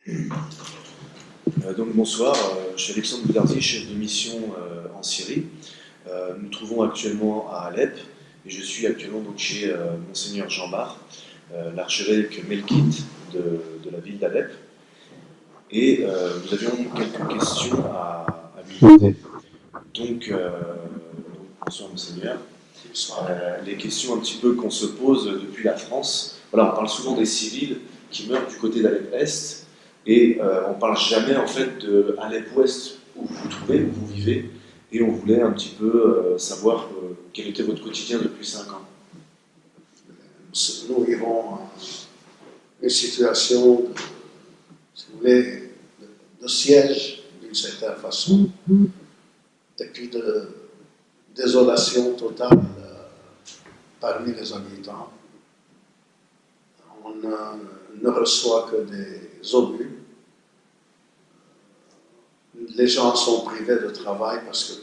Donc bonsoir, je suis Alexandre Boudardi, chef de mission en Syrie. Nous nous trouvons actuellement à Alep et je suis actuellement donc chez Monseigneur Jean Bar, l'archevêque melkite de la ville d'Alep. Et nous avions quelques questions à lui poser. Donc, bonsoir Monseigneur. Les questions un petit peu qu'on se pose depuis la France. Voilà, on parle souvent des civils qui meurent du côté d'Alep-Est. Et on ne parle jamais en fait de Alep-Ouest où vous vous trouvez, où vous vivez, et on voulait un petit peu savoir quel était votre quotidien depuis 5 ans. Nous vivons une situation, si vous voulez, de siège d'une certaine façon, et puis de désolation totale parmi les habitants. On ne reçoit que des obus. Les gens sont privés de travail parce que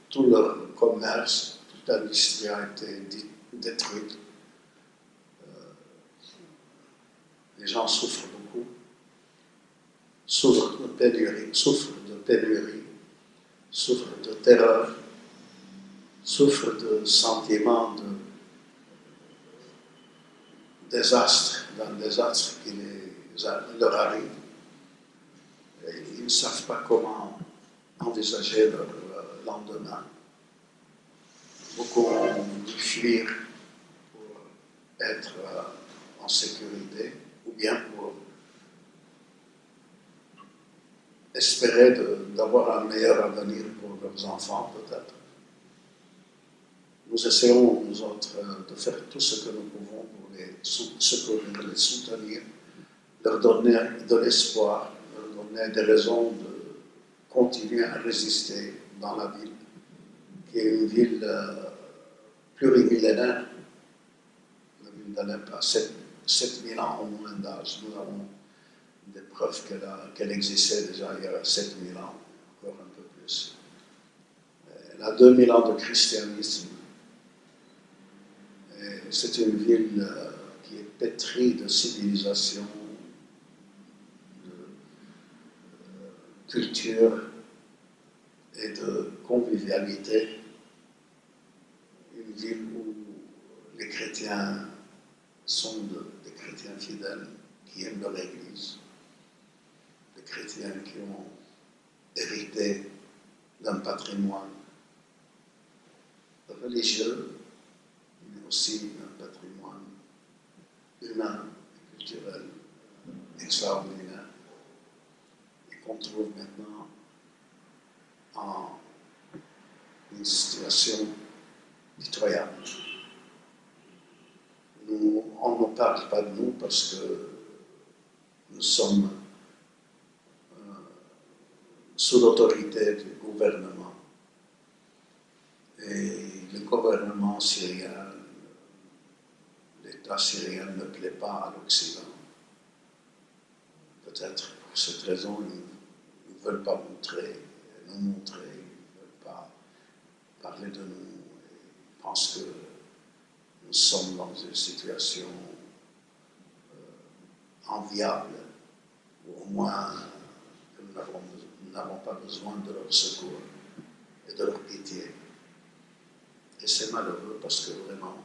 tout leur commerce, toute l'industrie a été détruite. Les gens souffrent beaucoup, souffrent de pénurie, souffrent de terreur, souffrent de sentiments de désastre, d'un désastre qui leur arrive. Et ils ne savent pas comment envisager leur lendemain. Beaucoup ont dû fuir pour être en sécurité, ou bien pour espérer d'avoir un meilleur avenir pour leurs enfants, peut-être. Nous essayons, nous autres, de faire tout ce que nous pouvons pour les secourir, les soutenir, leur donner de l'espoir, leur donner des raisons de continuer à résister dans la ville, qui est une ville plurimillénaire. La ville d'Alep a 7000 ans au moins d'âge. Nous avons des preuves qu'elle existait déjà il y a 7000 ans, encore un peu plus. Elle a 2000 ans de christianisme. C'est une ville qui est pétrie de civilisation, de culture et de convivialité. Une ville où les chrétiens sont des chrétiens fidèles qui aiment leur Église, des chrétiens qui ont hérité d'un patrimoine religieux, mais aussi un patrimoine humain et culturel extraordinaire, et qu'on trouve maintenant en une situation pitoyable. On ne parle pas de nous parce que nous sommes sous l'autorité du gouvernement. Et le gouvernement syrien, l'État syrien ne plaît pas à l'Occident. Peut-être pour cette raison, ils ne veulent pas nous montrer, ils ne veulent pas parler de nous. Ils pensent que nous sommes dans une situation enviable, ou au moins que nous n'avons pas besoin de leur secours et de leur pitié. Et c'est malheureux parce que vraiment,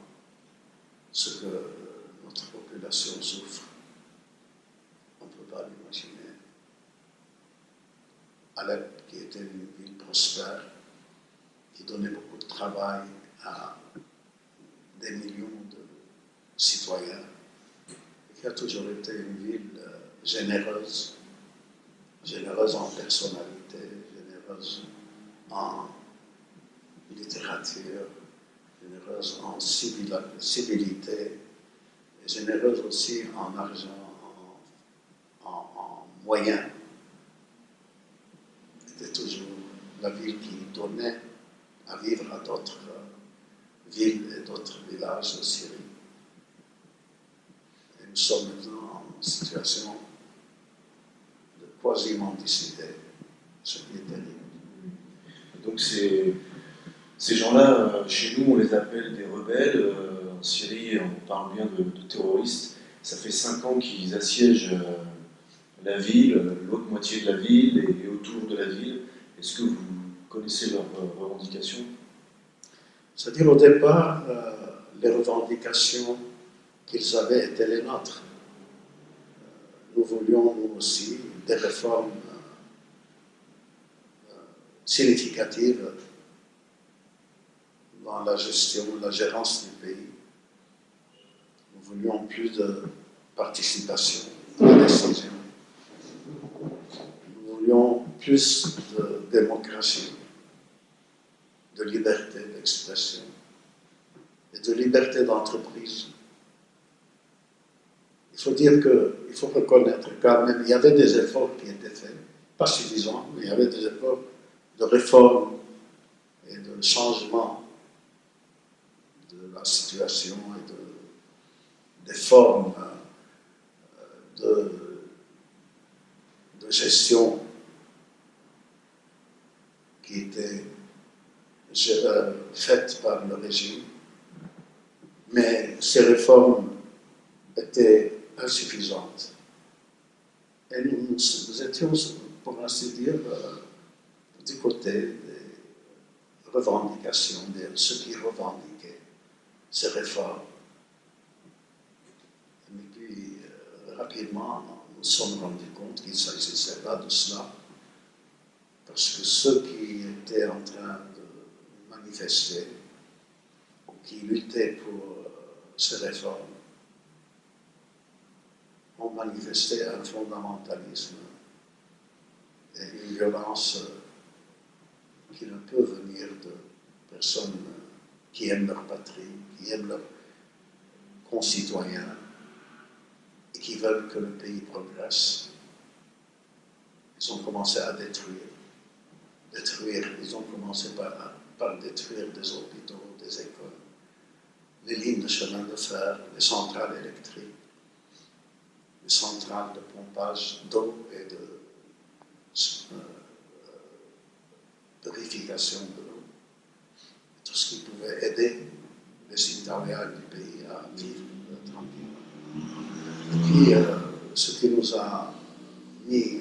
ce que notre population souffre, on ne peut pas l'imaginer. Alep, qui était une ville prospère, qui donnait beaucoup de travail à des millions de citoyens, et qui a toujours été une ville généreuse en personnalité, généreuse en littérature, généreuse en civilité, et généreuse aussi en argent, en moyens. C'était toujours la ville qui donnait à vivre à d'autres villes et d'autres villages de Syrie. Et nous sommes maintenant en situation de quasi-mendicité, ce qui est terrible. Donc ces gens-là, chez nous, on les appelle des rebelles. En Syrie, on parle bien de terroristes. Ça fait 5 ans qu'ils assiègent la ville, l'autre moitié de la ville et autour de la ville. Est-ce que vous connaissez leurs revendications? C'est-à-dire au départ, les revendications qu'ils avaient étaient les nôtres. Nous voulions, nous aussi, des réformes significatives dans la gestion, la gérance du pays. Nous voulions plus de participation à la décision. Nous voulions plus de démocratie, de liberté d'expression et de liberté d'entreprise. Il faut dire il faut reconnaître quand même, il y avait des efforts qui étaient faits, pas suffisants, mais il y avait des efforts de réforme et de changement de la situation et des formes de gestion qui étaient faites par le régime. Mais ces réformes étaient insuffisantes. Et nous étions, pour ainsi dire, du côté des revendications, de ceux qui revendiquaient ces réformes. Et puis, rapidement, nous nous sommes rendus compte qu'il ne s'agissait pas de cela. Parce que ceux qui étaient en train de manifester, ou qui luttaient pour ces réformes, ont manifesté un fondamentalisme et une violence qui ne peut venir de personnes qui aiment leur patrie, qui aiment leurs concitoyens et qui veulent que le pays progresse. Ils ont commencé à détruire. Ils ont commencé par détruire des hôpitaux, des écoles, les lignes de chemin de fer, les centrales électriques, les centrales de pompage d'eau et de purification de l'eau, tout ce qui pouvait aider les citoyens du pays à vivre tranquillement. Et puis, ce qui nous a mis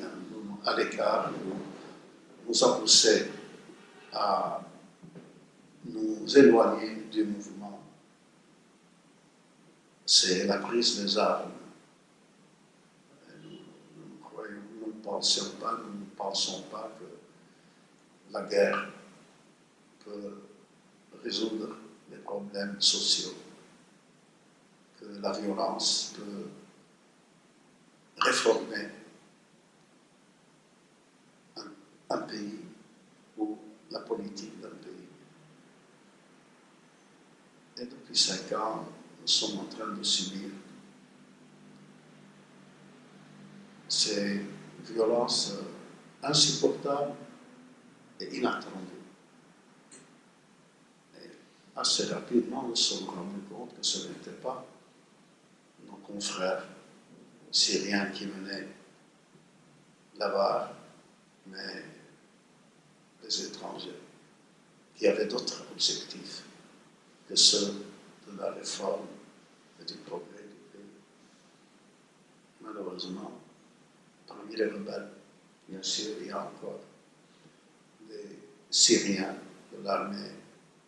à l'écart, nous a poussé à nous éloigner du mouvement, c'est la prise des armes. Nous ne pensons pas que la guerre peut résoudre les problèmes sociaux, que la violence peut réformer un pays ou la politique d'un pays. Et depuis 5 ans, nous sommes en train de subir ces violences insupportables et inattendues. Et assez rapidement, nous nous sommes rendus compte que ce n'était pas nos confrères syriens qui menaient la barre, mais les étrangers qui avaient d'autres objectifs que ceux de la réforme et du progrès du pays. Malheureusement, parmi les rebelles, bien sûr, il y a encore des Syriens de l'armée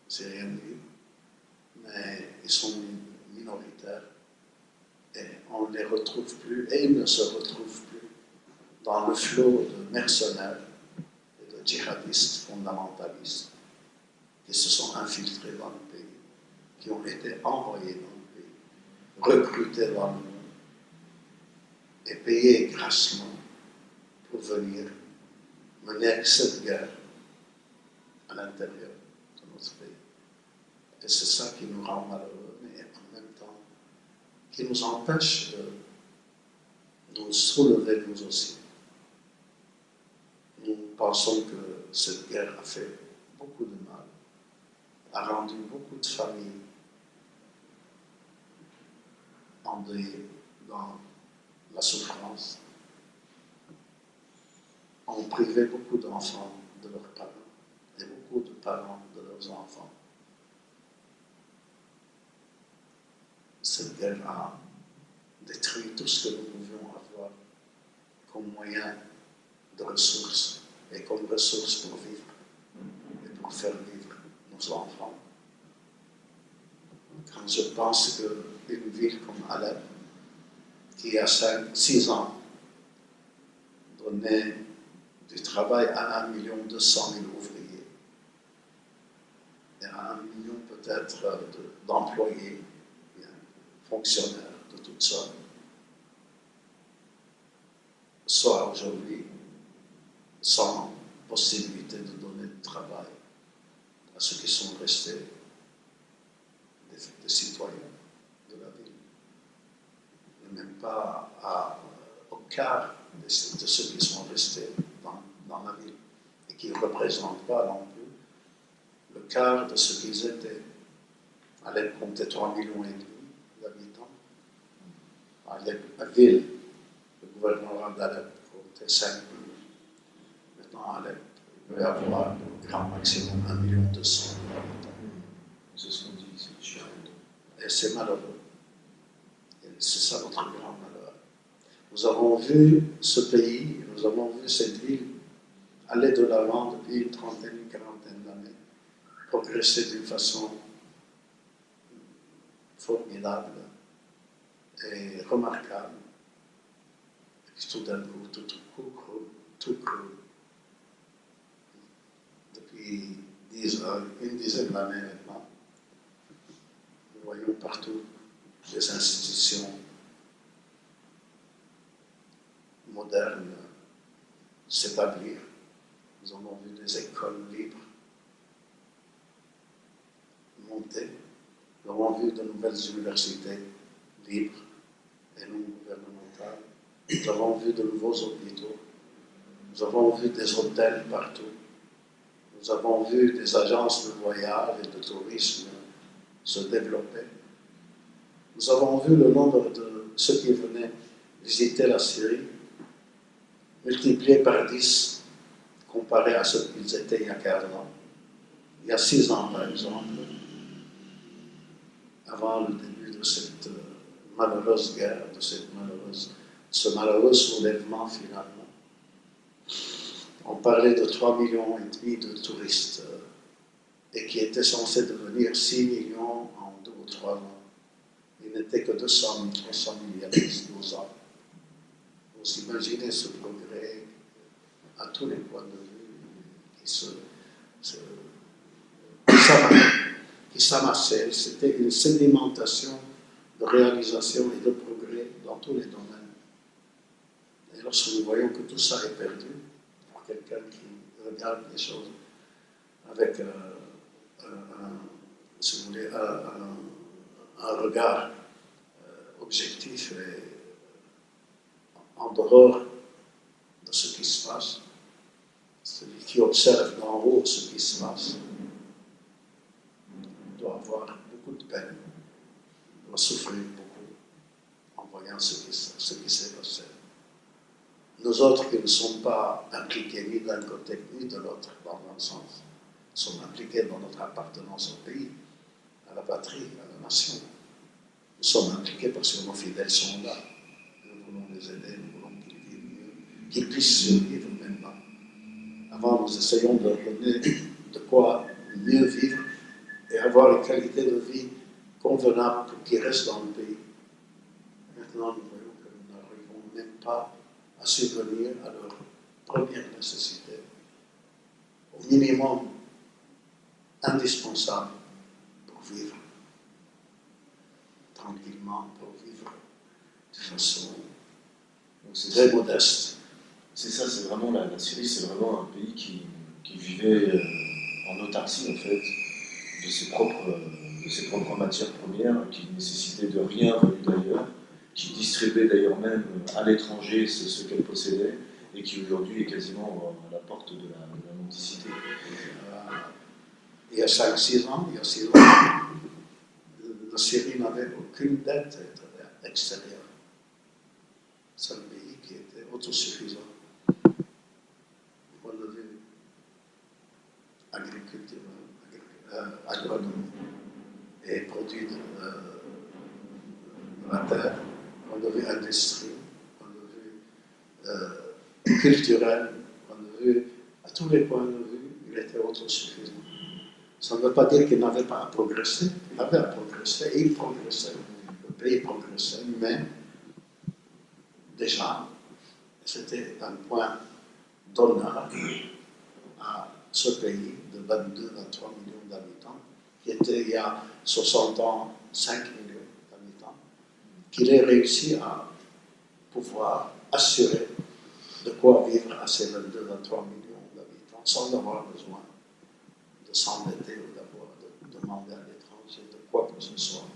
syrienne libre, mais ils sont minoritaires et on ne les retrouve plus, et ils ne se retrouvent plus dans le flot de mercenaires et de djihadistes fondamentalistes qui se sont infiltrés dans le pays, qui ont été envoyés dans le pays, recrutés dans le monde et payés grassement pour venir mener cette guerre à l'intérieur de notre pays. Et c'est ça qui nous rend malheureux, mais en même temps qui nous empêche de nous soulever nous aussi. Nous pensons que cette guerre a fait beaucoup de mal, a rendu beaucoup de familles endeuillées dans la souffrance, ont privé beaucoup d'enfants de leurs parents et beaucoup de parents de leurs enfants. Cette guerre a détruit tout ce que nous pouvions avoir comme moyen de ressources et comme ressources pour vivre et pour faire vivre nos enfants. Quand je pense qu'une ville comme Alep, qui a 6 ans donnait du travail à 1,2 million ouvriers et à 1 million peut-être d'employés, fonctionnaires de toutes sortes, soit aujourd'hui sans possibilité de donner du travail à ceux qui sont restés des citoyens de la ville, et même pas au quart de ceux qui sont restés dans la ville et qui ne représentent pas non plus le quart de ce qu'ils étaient. Alep comptait 3,5 millions d'habitants. La ville, le gouvernement d'Alep comptait 5 millions. Maintenant, Alep peut avoir au grand maximum 1,2 million d'habitants. C'est ce qu'on dit ici. Et c'est malheureux. Et c'est ça notre grand malheur. Nous avons vu ce pays, nous avons vu cette ville aller de l'avant depuis une trentaine, une quarantaine d'années, progresser d'une façon formidable et remarquable. Et puis tout d'un coup, tout court. Depuis une dizaine d'années maintenant, nous voyons partout des institutions modernes s'établir. Nous avons vu des écoles libres monter. Nous avons vu de nouvelles universités libres et non gouvernementales. Nous avons vu de nouveaux hôpitaux. Nous avons vu des hôtels partout. Nous avons vu des agences de voyage et de tourisme se développer. Nous avons vu le nombre de ceux qui venaient visiter la Syrie multiplié par 10 comparé à ce qu'ils étaient il y a 15 ans. Il y a 6 ans, par exemple, avant le début de cette malheureuse guerre, de ce malheureux soulèvement finalement. On parlait de 3,5 millions de touristes et qui étaient censés devenir 6 millions en 2 ou 3 ans. Il n'était que 200 000, 300 000 il y a 12 ans. Vous imaginez ce progrès à tous les points de vue qui s'amassait. C'était une sédimentation de réalisation et de progrès dans tous les domaines. Et lorsque nous voyons que tout ça est perdu, pour quelqu'un qui regarde les choses avec si vous voulez, un regard objectif et en dehors de ce qui se passe, celui qui observe d'en haut ce qui se passe, doit avoir beaucoup de peine, doit souffrir beaucoup en voyant ce qui s'est passé. Nous autres qui ne sommes pas impliqués ni d'un côté ni de l'autre dans un sens, sommes impliqués dans notre appartenance au pays, à la patrie, à la nation. Nous sommes impliqués parce que nos fidèles sont là. Nous voulons les aider, nous voulons qu'ils vivent mieux, qu'ils puissent survivre maintenant. Avant, nous essayons de leur donner de quoi mieux vivre et avoir une qualité de vie convenable pour qu'ils restent dans le pays. Maintenant, nous voyons que nous n'arrivons même pas à subvenir à leurs premières nécessités, au minimum indispensable pour vivre tranquillement, pour vivre de façon très modeste. C'est ça, c'est vraiment la Syrie, c'est vraiment un pays qui vivait en autarcie en fait de ses propres matières premières, qui ne nécessitait de rien venu d'ailleurs, qui distribuait d'ailleurs même à l'étranger ce qu'elle possédait et qui aujourd'hui est quasiment à la porte de la mendicité. Il y a 6 ans, la Syrie n'avait aucune dette extérieure. C'est un pays qui était autosuffisant. On l'a vu, agriculture, agronomie et produits de la terre. On l'a vu industrie, on l'a vu culturel point de vue, à tous les points de vue, il était autosuffisant. Ça ne veut pas dire qu'il n'avait pas à progresser. Il avait à progresser, et il progressait. Le pays progressait, mais déjà, c'était un point d'honneur à ce pays de 22 à 3 millions d'habitants, qui était il y a 60 ans 5 millions d'habitants, qu'il ait réussi à pouvoir assurer de quoi vivre à ces 22 à 3 millions d'habitants sans avoir besoin de s'endetter ou d'avoir de demander à l'étranger de quoi que ce soit.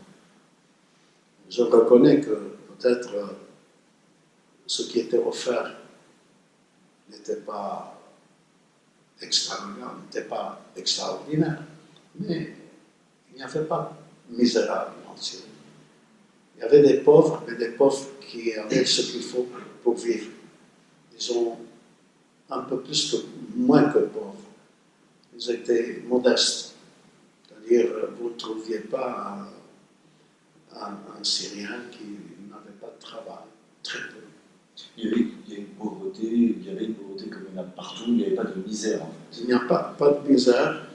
Je reconnais que peut-être ce qui était offert n'était pas extravagant, n'était pas extraordinaire, mais il n'y avait pas de misérables en Syrie. Il y avait des pauvres, mais des pauvres qui avaient ce qu'il faut pour vivre. Disons, un peu plus que, moins que pauvres. Ils étaient modestes. C'est-à-dire, vous ne trouviez pas un Syrien qui n'avait pas de travail, très peu. Il y a une pauvreté, il y avait une pauvreté comme il y en a partout, il n'y avait pas de misère en fait. Il n'y a pas de misère.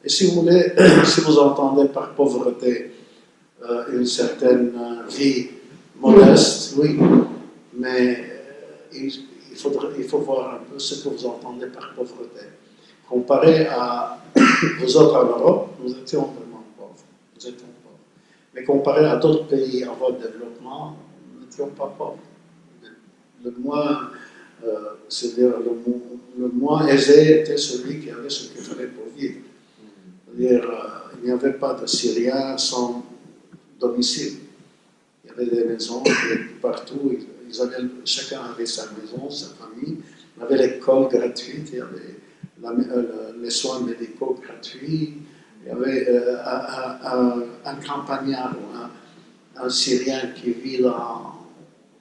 Et si vous voulez, si vous entendez par pauvreté une certaine vie modeste, oui, mais il faut voir un peu ce que vous entendez par pauvreté. Comparé à vous autres en Europe, nous étions vraiment pauvres. Nous étions pauvres. Mais comparé à d'autres pays en voie de développement, nous n'étions pas pauvres. Le moins, c'est-à-dire le moins aisé était celui qui avait ce qu'il fallait pour vivre. C'est-à-dire, il n'y avait pas de Syriens sans domicile. Il y avait des maisons partout. Chacun avait sa maison, sa famille. Il y avait l'école gratuite, il y avait les soins médicaux gratuits. Il y avait un campagnard ou un Syrien qui vit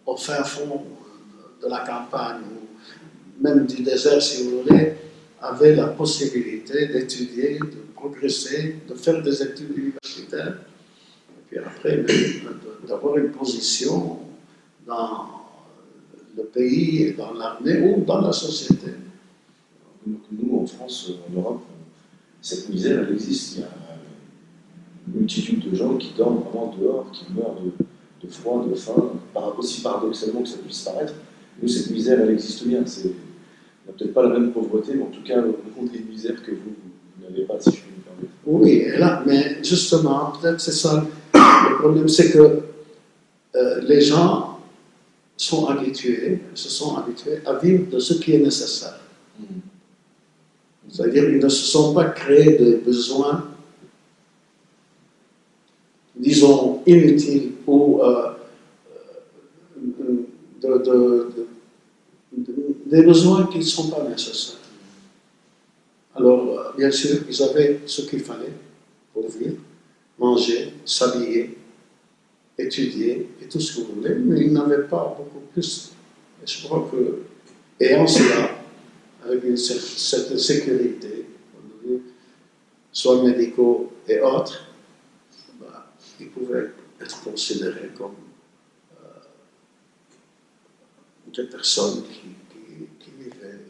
au fin fond de la campagne, ou même du désert si vous voulez, avait la possibilité d'étudier, de progresser, de faire des études universitaires, et puis après d'avoir une position dans le pays, dans l'armée ou dans la société. Nous, en France, en Europe, cette misère, elle existe. Il y a une multitude de gens qui dorment vraiment dehors, qui meurent de froid, de faim, aussi paradoxalement que ça puisse paraître. Nous, cette misère, elle existe bien. On n'a peut-être pas la même pauvreté, mais en tout cas, on a une misère que vous n'avez pas, si je puis me permettre. Oui, et là, mais justement, peut-être c'est ça le problème, c'est que les gens se sont habitués à vivre de ce qui est nécessaire. C'est-à-dire qu'ils ne se sont pas créés de besoins, disons, inutiles ou des besoins qui ne sont pas nécessaires. Alors, bien sûr, ils avaient ce qu'il fallait pour vivre, manger, s'habiller, étudier et tout ce que vous voulez, mais ils n'avaient pas beaucoup plus. Et je crois que, et en cela, avec cette sécurité, soins médicaux et autres, ils pouvaient être considérés comme des personnes qui vivaient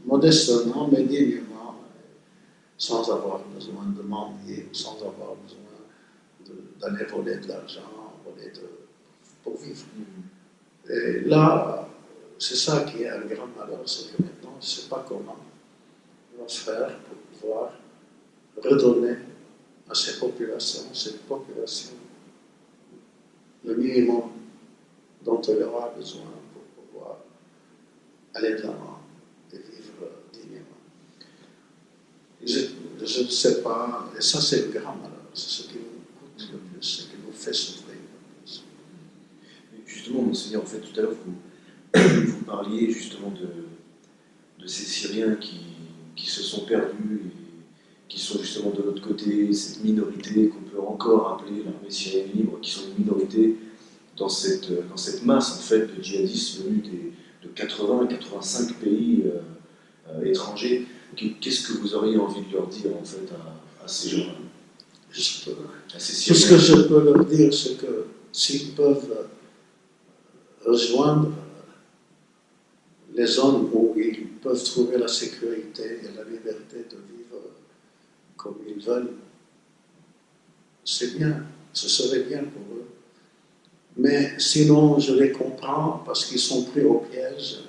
modestement, mais dignement, sans avoir besoin de mendier, sans avoir besoin d'aller voler de l'argent, pour vivre. Et là, c'est ça qui est un grand malheur, c'est que maintenant, on ne sait pas comment on va faire pour pouvoir redonner à ces populations, le minimum dont elle aura besoin pour pouvoir aller de l'avant et vivre dignement. Je ne sais pas, et ça c'est le grand malheur, c'est ce qui nous coûte le plus, ce qui nous fait souffrir le plus. Justement, Monseigneur, en fait, tout à l'heure, vous parliez justement de ces Syriens qui se sont perdus et qui sont justement de l'autre côté, cette minorité qu'on peut encore appeler l'armée syrienne libre, qui sont une minorité dans cette masse en fait de djihadistes venus de 80 et 85 pays étrangers. Qu'est-ce que vous auriez envie de leur dire en fait à ces gens-là, à ces Syriens? Tout ce que je peux leur dire, c'est que s'ils peuvent rejoindre les zones où ils peuvent trouver la sécurité et la liberté de vivre comme ils veulent, c'est bien, ce serait bien pour eux. Mais sinon, je les comprends parce qu'ils sont pris au piège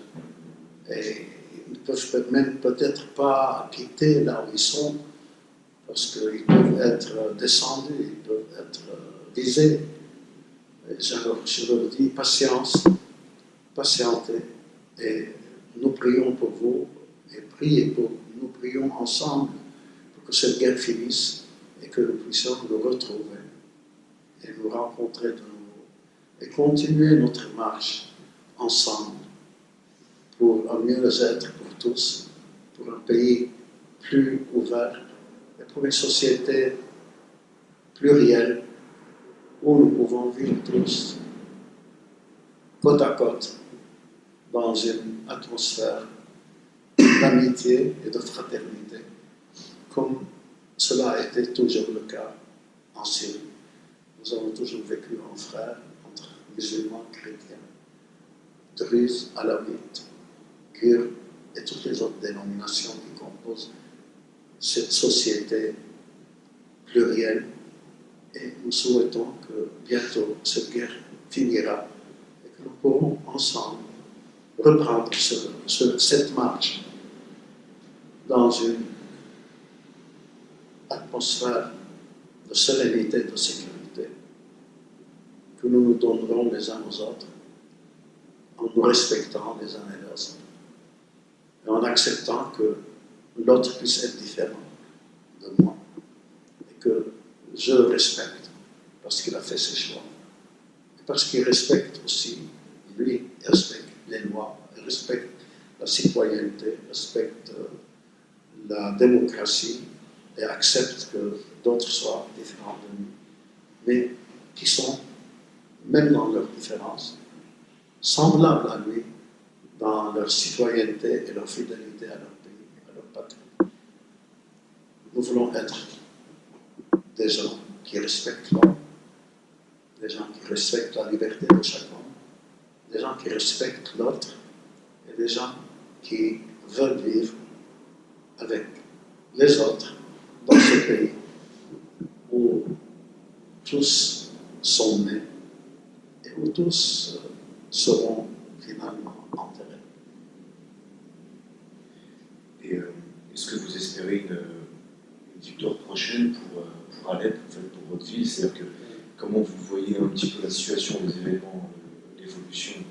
et ils ne peuvent même peut-être pas quitter là où ils sont parce qu'ils peuvent être descendus, ils peuvent être visés. Et je leur dis patience, patientez et nous prions pour vous et priez pour nous prions ensemble pour que cette guerre finisse et que nous puissions nous retrouver et nous rencontrer de nouveau et continuer notre marche ensemble pour un mieux-être pour tous, pour un pays plus ouvert et pour une société plurielle où nous pouvons vivre tous côte à côte dans une atmosphère d'amitié et de fraternité, comme cela a été toujours le cas en Syrie. Nous avons toujours vécu en frères, entre musulmans, chrétiens, druzes, alaouites, kurdes et toutes les autres dénominations qui composent cette société plurielle. Et nous souhaitons que bientôt cette guerre finira et que nous pourrons ensemble reprendre cette marche dans une atmosphère de sérénité et de sécurité que nous nous donnerons les uns aux autres en nous respectant les uns et les autres et en acceptant que l'autre puisse être différent de moi et que je le respecte parce qu'il a fait ses choix et parce qu'il respecte aussi, lui, il respecte les lois, il respecte la citoyenneté, respecte la démocratie et accepte que d'autres soient différents de nous, mais qui sont, même dans leurs différences, semblables à lui dans leur citoyenneté et leur fidélité à leur pays, à leur patrie. Nous voulons être des gens qui respectent l'homme, des gens qui respectent la liberté de chacun, des gens qui respectent l'autre et des gens qui veulent vivre avec les autres dans ce pays où tous sont nés et où tous seront finalement enterrés. Et est-ce que vous espérez une victoire prochaine pour Alep, en fait, pour votre ville? C'est-à-dire que comment vous voyez un petit peu la situation des événements, l'évolution?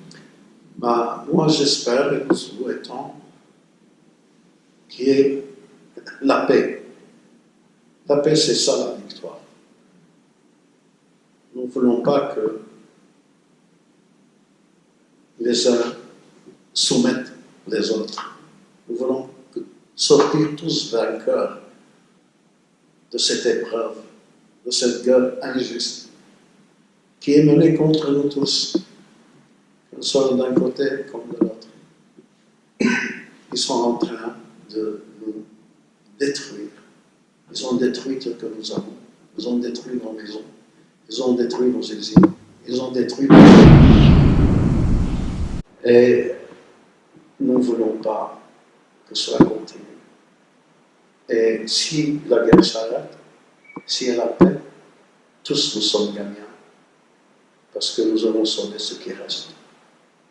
Moi, j'espère et nous souhaitons qu'il y ait la paix. La paix, c'est ça la victoire. Nous ne voulons pas que les uns soumettent les autres. Nous voulons sortir tous vainqueurs de cette épreuve, de cette guerre injuste qui est menée contre nous tous, que nous soyons d'un côté comme de l'autre. Ils sont en train de nous détruire. Ils ont détruit ce que nous avons. Ils ont détruit nos maisons. Ils ont détruit nos usines. Ils ont détruit nos vies. Et nous ne voulons pas que cela continue. Et si la guerre s'arrête, s'il y a la paix, tous nous sommes gagnants. Parce que nous allons sauver ce qui reste.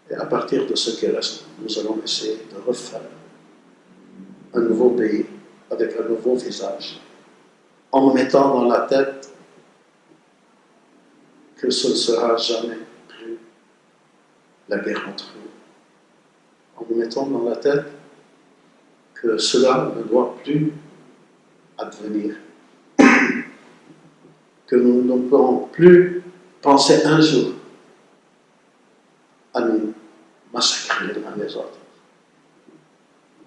Et à partir de ce qui reste, nous allons essayer de refaire un nouveau pays avec un nouveau visage, en nous mettant dans la tête que ce ne sera jamais plus la guerre entre nous. En nous mettant dans la tête que cela ne doit plus advenir. Que nous ne pouvons plus penser un jour à nous massacrer les uns les autres.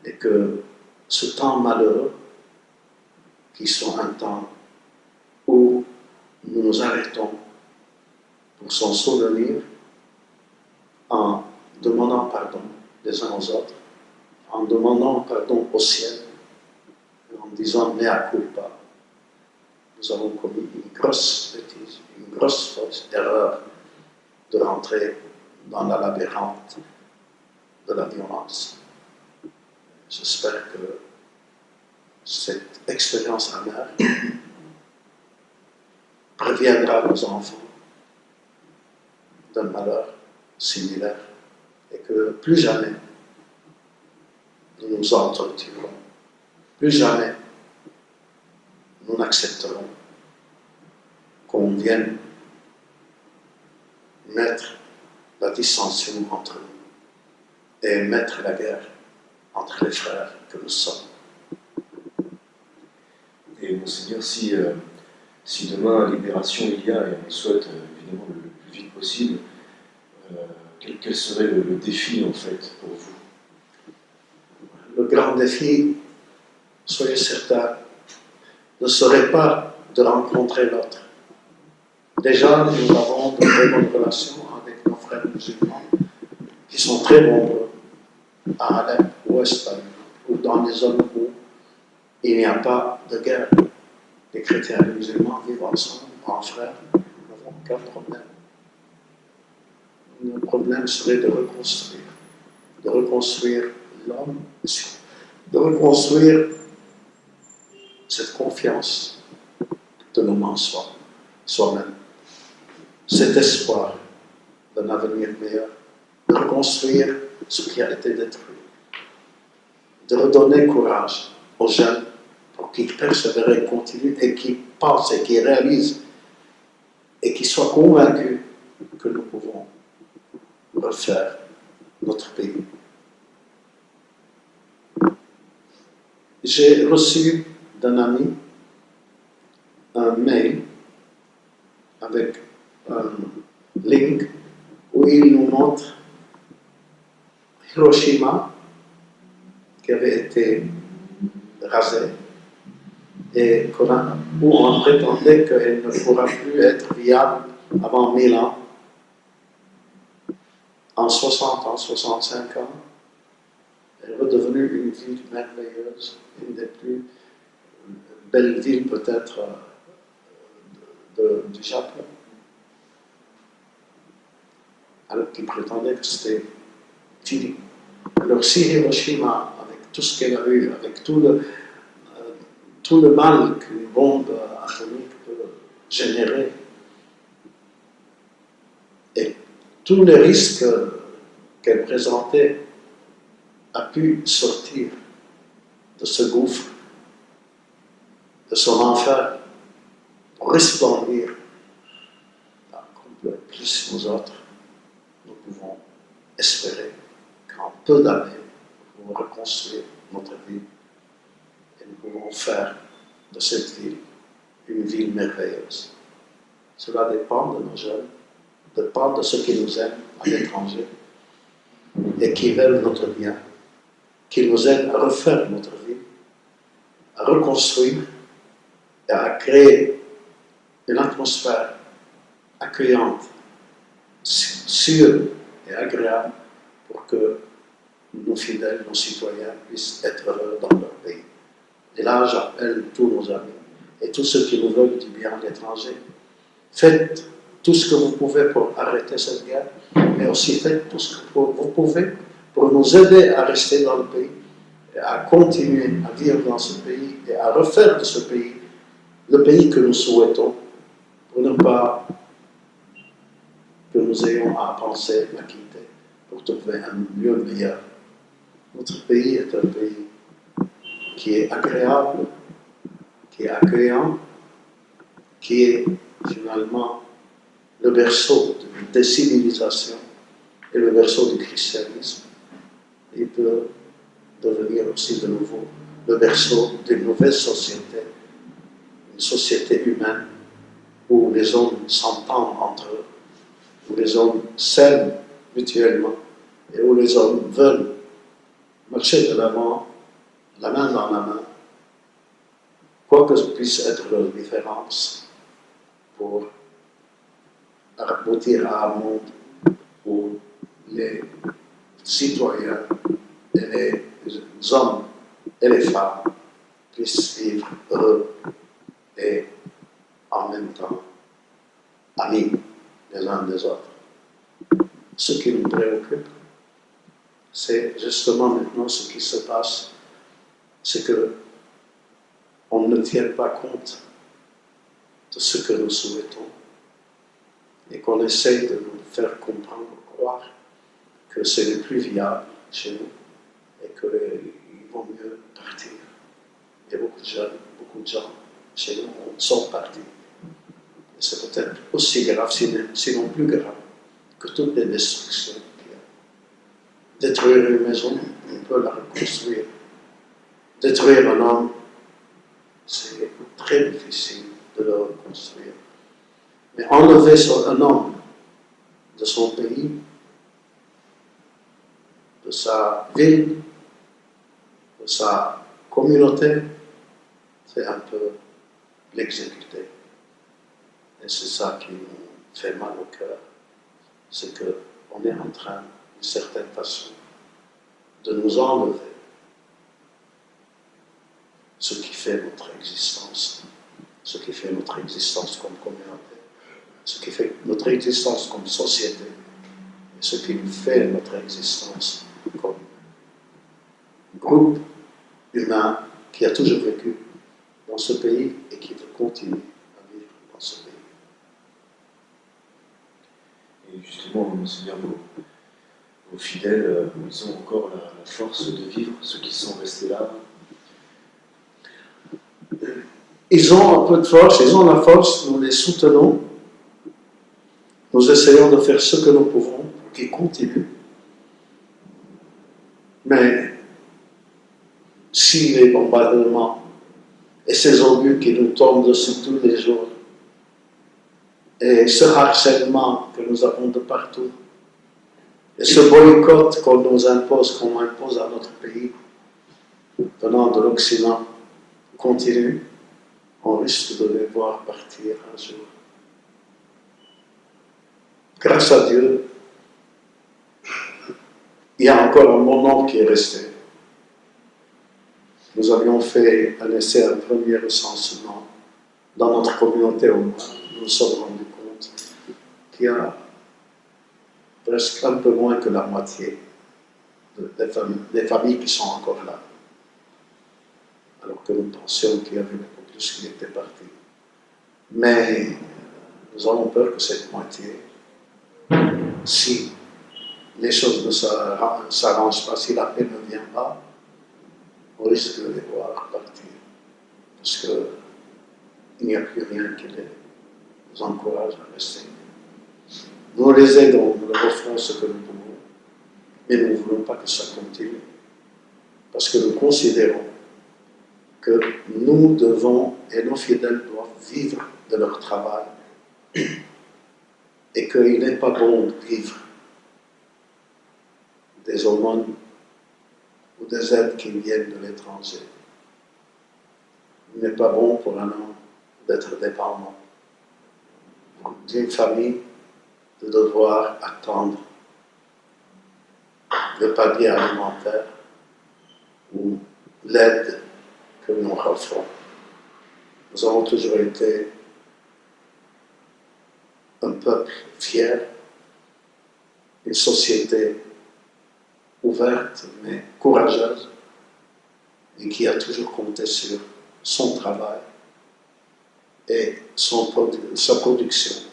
Et que ce temps malheureux, qui sont un temps où nous nous arrêtons pour s'en souvenir en demandant pardon les uns aux autres, en demandant pardon au ciel, en disant mea culpa. Nous avons commis une grosse bêtise, une grosse fausse erreur de rentrer dans la labyrinthe de la violence. J'espère que cette expérience amère préviendra nos enfants d'un malheur similaire et que plus jamais nous nous entretuerons, plus jamais nous n'accepterons qu'on vienne mettre la dissension entre nous et mettre la guerre entre les frères que nous sommes. Et Monseigneur, si demain libération il y a, et on le souhaite évidemment le plus vite possible, quel serait le défi en fait pour vous? Le grand défi, soyez certains, ne serait pas de rencontrer l'autre. Déjà, nous avons de très bonnes relations avec nos frères musulmans qui sont très nombreux à Alep, ouest par exemple, ou dans les zones où il n'y a pas de guerre. Les chrétiens et les musulmans vivent ensemble, en frères, nous n'avons aucun problème. Le problème serait de reconstruire l'homme, de reconstruire cette confiance de l'homme en soi-même, cet espoir d'un avenir meilleur, de reconstruire ce qui a été détruit, de redonner courage aux jeunes pour qu'ils persévèrent et continuent et qu'ils pensent et qu'ils réalisent et qu'ils soient convaincus que nous pouvons refaire notre pays. J'ai reçu d'un ami un mail avec un link où il nous montre Hiroshima qui avait été rasée et où on prétendait qu'elle ne pourra plus être viable avant 1000 ans. En 60 ans, 65 ans, elle est redevenue une ville merveilleuse, une des plus belles villes peut-être du Japon. Alors qu'ils prétendaient que c'était fini. Alors si Hiroshima, avec tout ce qu'elle a eu, avec tout le mal qu'une bombe atomique peut générer, et tous les risques qu'elle présentait, a pu sortir de ce gouffre, de son enfer, pour resplendir plus nous autres, nous pouvons espérer qu'en peu d'années, nous pouvons reconstruire notre vie et nous pouvons faire de cette ville une ville merveilleuse. Cela dépend de nos jeunes, dépend de ceux qui nous aiment à l'étranger et qui veulent notre bien, qui nous aident à refaire notre vie, à reconstruire et à créer une atmosphère accueillante, sûre et agréable pour que nos fidèles, nos citoyens puissent être heureux dans leur pays. Et là, j'appelle tous nos amis et tous ceux qui nous veulent du bien à l'étranger. Faites tout ce que vous pouvez pour arrêter cette guerre, mais aussi faites tout ce que vous pouvez pour nous aider à rester dans le pays, et à continuer à vivre dans ce pays et à refaire de ce pays le pays que nous souhaitons, pour ne pas que nous ayons à penser à quitter pour trouver un lieu meilleur. Notre pays est un pays qui est agréable, qui est accueillant, qui est finalement le berceau des civilisations et le berceau du christianisme. Il peut devenir aussi de nouveau le berceau d'une nouvelle société, une société humaine où les hommes s'entendent entre eux, où les hommes s'aiment mutuellement et où les hommes veulent marcher de l'avant, la main dans la main, quoi que puisse être leur différence, pour aboutir à un monde où les citoyens et les hommes et les femmes puissent vivre heureux et en même temps amis les uns des autres. Ce qui nous préoccupe, C'est justement maintenant ce qui se passe, c'est que on ne tient pas compte de ce que nous souhaitons et qu'on essaye de nous faire comprendre, croire que c'est le plus viable chez nous et qu'il vaut mieux partir. Il y a beaucoup de jeunes, beaucoup de gens chez nous sont partis. Et c'est peut-être aussi grave, sinon plus grave, que toutes les destructions qu'il y a. Détruire une maison, on peut la reconstruire. Détruire un homme, c'est très difficile de le reconstruire. Mais enlever un homme de son pays, de sa ville, de sa communauté, c'est un peu l'exécuter. Et c'est ça qui nous fait mal au cœur. C'est qu'on est en train, d'une certaine façon, de nous enlever ce qui fait notre existence, ce qui fait notre existence comme communauté, ce qui fait notre existence comme société, et ce qui fait notre existence comme groupe humain qui a toujours vécu dans ce pays et qui veut continuer à vivre dans ce pays. Et justement, Monseigneur, vos fidèles, ils ont encore la force de vivre, ceux qui sont restés là. Ils ont un peu de force, ils ont la force, nous les soutenons. Nous essayons de faire ce que nous pouvons pour qu'ils continuent. Mais si les bombardements et ces obus qui nous tombent dessus tous les jours, et ce harcèlement que nous avons de partout, et ce boycott qu'on nous impose, qu'on impose à notre pays, venant de l'Occident, continue, on risque de les voir partir un jour. Grâce à Dieu, il y a encore un moment qui est resté. Nous avions fait un essai, un premier recensement dans notre communauté au moins. Nous nous sommes rendus compte qu'il y a presque un peu moins que la moitié des familles qui sont encore là. Alors que nous pensions qu'il y avait beaucoup plus qui étaient partis. Mais nous avons peur que cette moitié, si les choses ne s'arrangent pas, si la paix ne vient pas, on risque de les voir partir. Parce qu'il n'y a plus rien qui les encourage à rester. Nous les aidons, nous leur offrons ce que nous pouvons, mais nous ne voulons pas que ça continue. Parce que nous considérons que nous devons, et nos fidèles doivent vivre de leur travail, et qu'il n'est pas bon de vivre des aumônes ou des aides qui viennent de l'étranger. Il n'est pas bon pour un homme d'être dépendant d'une famille, de devoir attendre le panier alimentaire ou l'aide que nous offrons. Nous avons toujours été un peuple fier, une société ouverte mais courageuse et qui a toujours compté sur son travail et sa production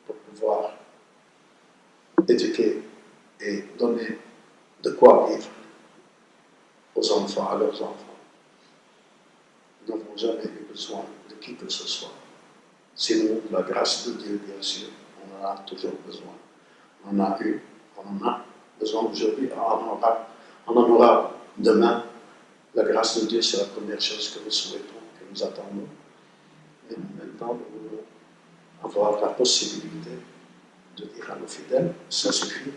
pour pouvoir éduquer et donner de quoi vivre aux enfants, à leurs enfants. Nous n'avons jamais eu besoin de qui que ce soit. Sinon, la grâce de Dieu, bien sûr, on en a toujours besoin. On en a eu, on en a besoin aujourd'hui, on en aura demain. La grâce de Dieu, c'est la première chose que nous souhaitons, que nous attendons. Et maintenant, nous voulons avoir la possibilité de dire à nos fidèles, ça suffit,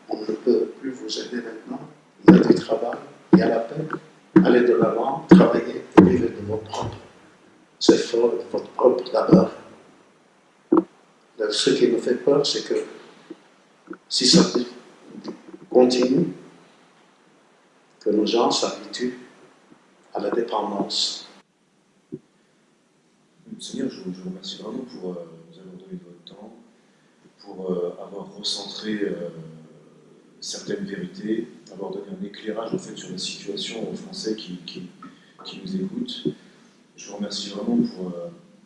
on ne peut plus vous aider maintenant, il y a du travail, il y a la paix, allez de l'avant, travaillez et vivez de vos propres efforts, de votre propre labeur. Ce qui nous fait peur, c'est que si ça continue, que nos gens s'habituent à la dépendance. Seigneur, je vous remercie vraiment pour nous avoir donné de votre temps, pour avoir recentré certaines vérités, d'avoir donné un éclairage en fait, sur la situation aux Français qui nous écoutent. Je vous remercie vraiment pour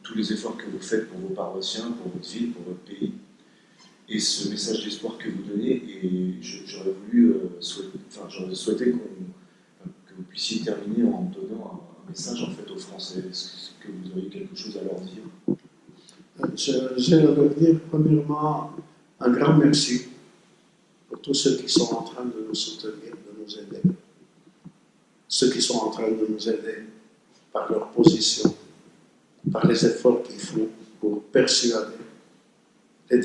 tous les efforts que vous faites pour vos paroissiens, pour votre ville, pour votre pays, et ce message d'espoir que vous donnez. Et j'aurais voulu, j'aurais souhaité que vous puissiez terminer en donnant un message en fait aux Français. Est-ce que vous auriez quelque chose à leur dire? J'ai à leur dire, premièrement, un grand merci pour tous ceux qui sont en train de nous soutenir, de nous aider. Ceux qui sont en train de nous aider par leur position, par les efforts qu'ils font pour persuader les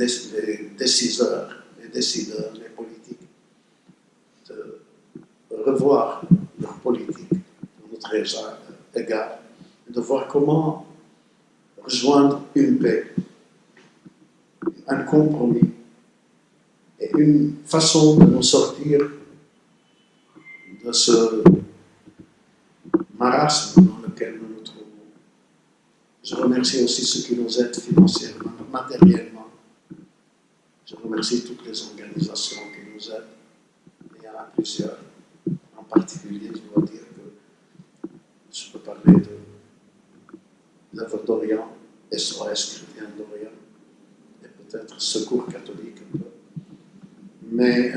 décideurs, les politiques, de revoir leur politique à notre égard, et de voir comment rejoindre une paix, un compromis et une façon de nous sortir de ce marasme dans lequel nous nous trouvons. Je remercie aussi ceux qui nous aident financièrement, matériellement. Je remercie toutes les organisations qui nous aident. Il y en a plusieurs. En particulier, je dois dire que je peux parler de l'œuvre d'Orient, SOS Chrétien d'Orient, et peut-être Secours catholique un peu. Mais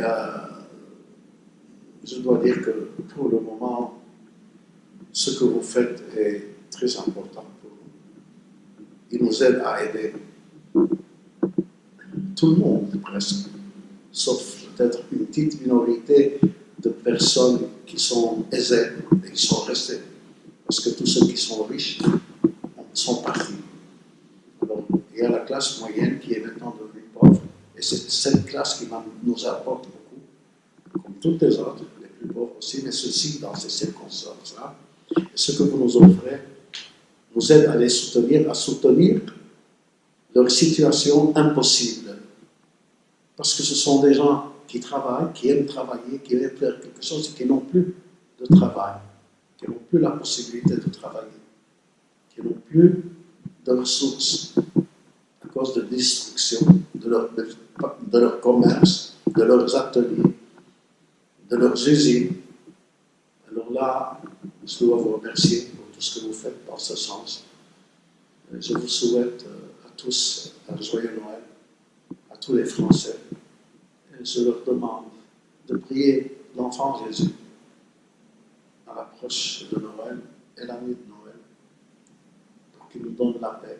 je dois dire que pour le moment, ce que vous faites est très important pour nous. Il nous aide à aider tout le monde presque, sauf peut-être une petite minorité de personnes qui sont aisées et qui sont restées. Parce que tous ceux qui sont riches sont partis. Alors, il y a la classe moyenne qui est maintenant devenue pauvre, et c'est cette classe qui nous apporte beaucoup, comme toutes les autres, les plus pauvres aussi, mais ceci dans ces circonstances-là. Ce que vous nous offrez nous aide à les soutenir, à soutenir leur situation impossible. Parce que ce sont des gens qui travaillent, qui aiment travailler, qui aiment faire quelque chose et qui n'ont plus de travail, qui n'ont plus la possibilité de travailler, qui n'ont plus de ressources à cause de destruction de leur commerce, de leurs ateliers, de leurs usines. Alors là, je dois vous remercier pour tout ce que vous faites dans ce sens. Je vous souhaite à tous un joyeux Noël, à tous les Français. Et je leur demande de prier l'enfant Jésus à l'approche de Noël et la nuit de Noël, pour qu'il nous donne la paix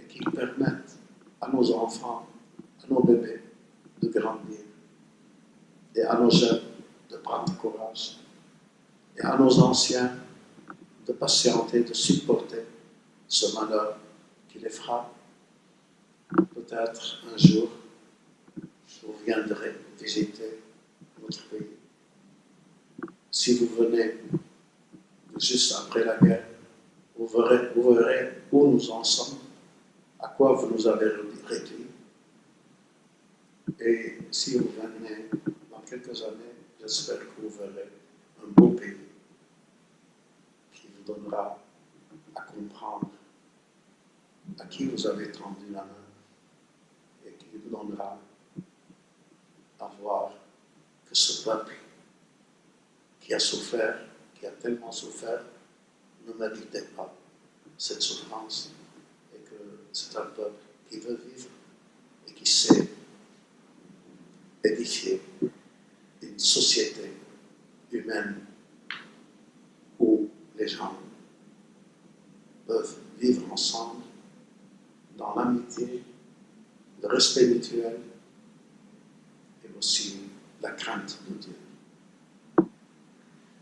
et qu'il permette à nos enfants, à nos bébés de grandir et à nos jeunes de prendre courage et à nos anciens de patienter, de supporter ce malheur qui les frappe. Peut-être un jour, vous viendrez visiter notre pays. Si vous venez juste après la guerre, vous verrez où nous en sommes, à quoi vous nous avez réduits. Et si vous venez dans quelques années, j'espère que vous verrez un beau pays qui vous donnera à comprendre à qui vous avez tendu la main et qui vous donnera à voir que ce peuple qui a souffert, qui a tellement souffert, ne méritait pas cette souffrance et que c'est un peuple qui veut vivre et qui sait édifier une société humaine où les gens peuvent vivre ensemble dans l'amitié, le respect mutuel et aussi la crainte de Dieu.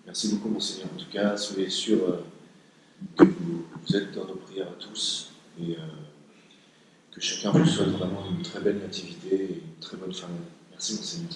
Merci beaucoup, Monseigneur. En tout cas, soyez sûr que vous êtes dans nos prières à tous et que chacun vous souhaite vraiment une très belle nativité et une très bonne fin d'année. Merci, Monseigneur.